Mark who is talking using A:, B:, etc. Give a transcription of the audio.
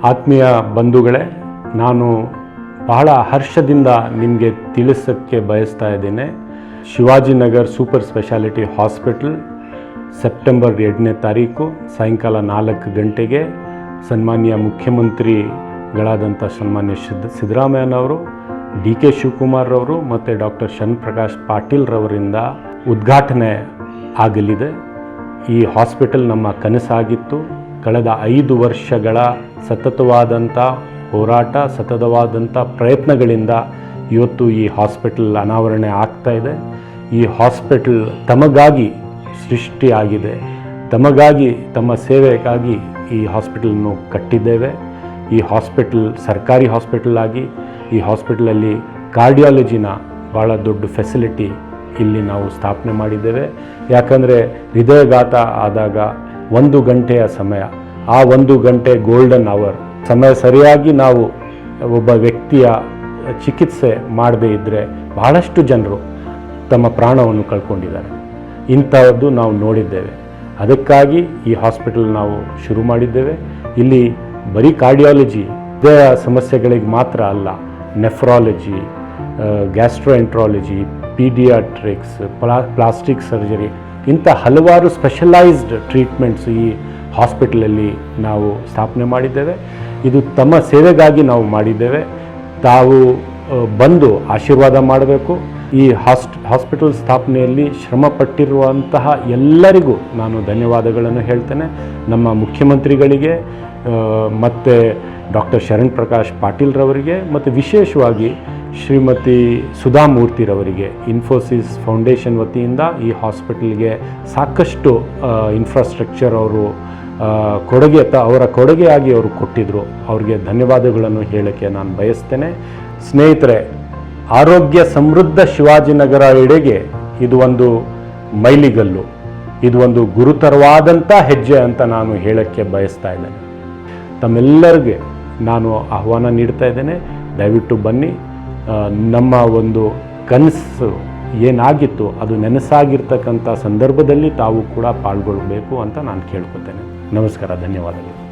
A: ಆತ್ಮೀಯ ಬಂಧುಗಳೇ, ನಾನು ಬಹಳ ಹರ್ಷದಿಂದ ನಿಮಗೆ ತಿಳಿಸೋಕ್ಕೆ ಬಯಸ್ತಾ ಇದ್ದೇನೆ. Shivajinagar super speciality hospital September 2ನೇ ತಾರೀಕು ಸಾಯಂಕಾಲ 4 ಗಂಟೆಗೆ ಸನ್ಮಾನ್ಯ ಮುಖ್ಯಮಂತ್ರಿಗಳಾದಂಥ ಸನ್ಮಾನ್ಯ ಸಿದ್ದರಾಮಯ್ಯನವರು, ಡಿ ಕೆ ಶಿವಕುಮಾರ್ರವರು ಮತ್ತು ಡಾಕ್ಟರ್ ಶರಣಪ್ರಕಾಶ್ ಪಾಟೀಲ್ರವರಿಂದ ಉದ್ಘಾಟನೆ ಆಗಲಿದೆ. ಈ ಹಾಸ್ಪಿಟಲ್ ನಮ್ಮ ಕನಸಾಗಿತ್ತು. ಕಳೆದ 5 ವರ್ಷಗಳ ಸತತವಾದಂಥ ಹೋರಾಟ, ಸತತವಾದಂಥ ಪ್ರಯತ್ನಗಳಿಂದ ಇವತ್ತು ಈ ಹಾಸ್ಪಿಟಲ್ ಅನಾವರಣೆ ಆಗ್ತಾ ಇದೆ. ಈ ಹಾಸ್ಪಿಟಲ್ ತಮಗಾಗಿ ಸೃಷ್ಟಿಯಾಗಿದೆ. ತಮಗಾಗಿ, ತಮ್ಮ ಸೇವೆಗಾಗಿ ಈ ಹಾಸ್ಪಿಟಲನ್ನು ಕಟ್ಟಿದ್ದೇವೆ. ಈ ಹಾಸ್ಪಿಟಲ್ ಸರ್ಕಾರಿ ಹಾಸ್ಪಿಟಲ್ ಆಗಿ ಈ ಹಾಸ್ಪಿಟಲಲ್ಲಿ ಕಾರ್ಡಿಯಾಲಜಿನ ಭಾಳ ದೊಡ್ಡ ಫೆಸಿಲಿಟಿ ಇಲ್ಲಿ ನಾವು ಸ್ಥಾಪನೆ ಮಾಡಿದ್ದೇವೆ. ಯಾಕಂದರೆ ಹೃದಯಘಾತ ಆದಾಗ 1 ಗಂಟೆಯ ಸಮಯ, ಆ 1 ಗಂಟೆ ಗೋಲ್ಡನ್ ಅವರ್ ಸಮಯ ಸರಿಯಾಗಿ ನಾವು ಒಬ್ಬ ವ್ಯಕ್ತಿಯ ಚಿಕಿತ್ಸೆ ಮಾಡದೇ ಇದ್ದರೆ ಬಹಳಷ್ಟು ಜನರು ತಮ್ಮ ಪ್ರಾಣವನ್ನು ಕಳ್ಕೊಂಡಿದ್ದಾರೆ. ಇಂಥದ್ದು ನಾವು ನೋಡಿದ್ದೇವೆ. ಅದಕ್ಕಾಗಿ ಈ ಹಾಸ್ಪಿಟಲ್ ನಾವು ಶುರು ಮಾಡಿದ್ದೇವೆ. ಇಲ್ಲಿ ಬರೀ ಕಾರ್ಡಿಯಾಲಜಿ, ಹೃದಯ ಸಮಸ್ಯೆಗಳಿಗೆ ಮಾತ್ರ ಅಲ್ಲ, nephrology, gastroenterology, paediatrics, plastic surgery, ಇಂಥ ಹಲವಾರು ಸ್ಪೆಷಲೈಸ್ಡ್ ಟ್ರೀಟ್ಮೆಂಟ್ಸ್ ಈ ಹಾಸ್ಪಿಟಲಲ್ಲಿ ನಾವು ಸ್ಥಾಪನೆ ಮಾಡಿದ್ದೇವೆ. ಇದು ತಮ್ಮ ಸೇವೆಗಾಗಿ ನಾವು ಮಾಡಿದ್ದೇವೆ. ತಾವು ಬಂದು ಆಶೀರ್ವಾದ ಮಾಡಬೇಕು. ಈ ಹಾಸ್ಪಿಟಲ್ ಸ್ಥಾಪನೆಯಲ್ಲಿ ಶ್ರಮಪಟ್ಟಿರುವಂತಹ ಎಲ್ಲರಿಗೂ ನಾನು ಧನ್ಯವಾದಗಳನ್ನು ಹೇಳ್ತೇನೆ. ನಮ್ಮ ಮುಖ್ಯಮಂತ್ರಿಗಳಿಗೆ ಮತ್ತು ಡಾಕ್ಟರ್ ಶರಣಪ್ರಕಾಶ್ ಪಾಟೀಲ್ರವರಿಗೆ ಮತ್ತು ವಿಶೇಷವಾಗಿ ಶ್ರೀಮತಿ ಸುಧಾಮೂರ್ತಿರವರಿಗೆ ಇನ್ಫೋಸಿಸ್ ಫೌಂಡೇಶನ್ ವತಿಯಿಂದ ಈ ಹಾಸ್ಪಿಟಲ್ಗೆ ಸಾಕಷ್ಟು ಇನ್ಫ್ರಾಸ್ಟ್ರಕ್ಚರ್ ಅವರು ಅವರ ಕೊಡುಗೆಯಾಗಿ ಅವರು ಕೊಟ್ಟಿದ್ದರು. ಅವರಿಗೆ ಧನ್ಯವಾದಗಳನ್ನು ಹೇಳೋಕ್ಕೆ ನಾನು ಬಯಸ್ತೇನೆ. ಸ್ನೇಹಿತರೆ, ಆರೋಗ್ಯ ಸಮೃದ್ಧ ಶಿವಾಜಿನಗರ ಎಡೆಗೆ ಇದು ಒಂದು ಮೈಲಿಗಲ್ಲು, ಇದು ಒಂದು ಗುರುತರವಾದಂಥ ಹೆಜ್ಜೆ ಅಂತ ನಾನು ಹೇಳೋಕ್ಕೆ ಬಯಸ್ತಾ ಇದ್ದೇನೆ. ತಮ್ಮೆಲ್ಲರಿಗೆ ನಾನು ಆಹ್ವಾನ ನೀಡ್ತಾ ಇದ್ದೇನೆ. ದಯವಿಟ್ಟು ಬನ್ನಿ. ನಮ್ಮ ಒಂದು ಕನಸು ಏನಾಗಿತ್ತು ಅದು ನೆನಸಾಗಿರ್ತಕ್ಕಂಥ ಸಂದರ್ಭದಲ್ಲಿ ತಾವು ಕೂಡ ಪಾಲ್ಗೊಳ್ಳಬೇಕು ಅಂತ ನಾನು ಕೇಳ್ಕೊತೇನೆ. ನಮಸ್ಕಾರ, ಧನ್ಯವಾದಗಳು.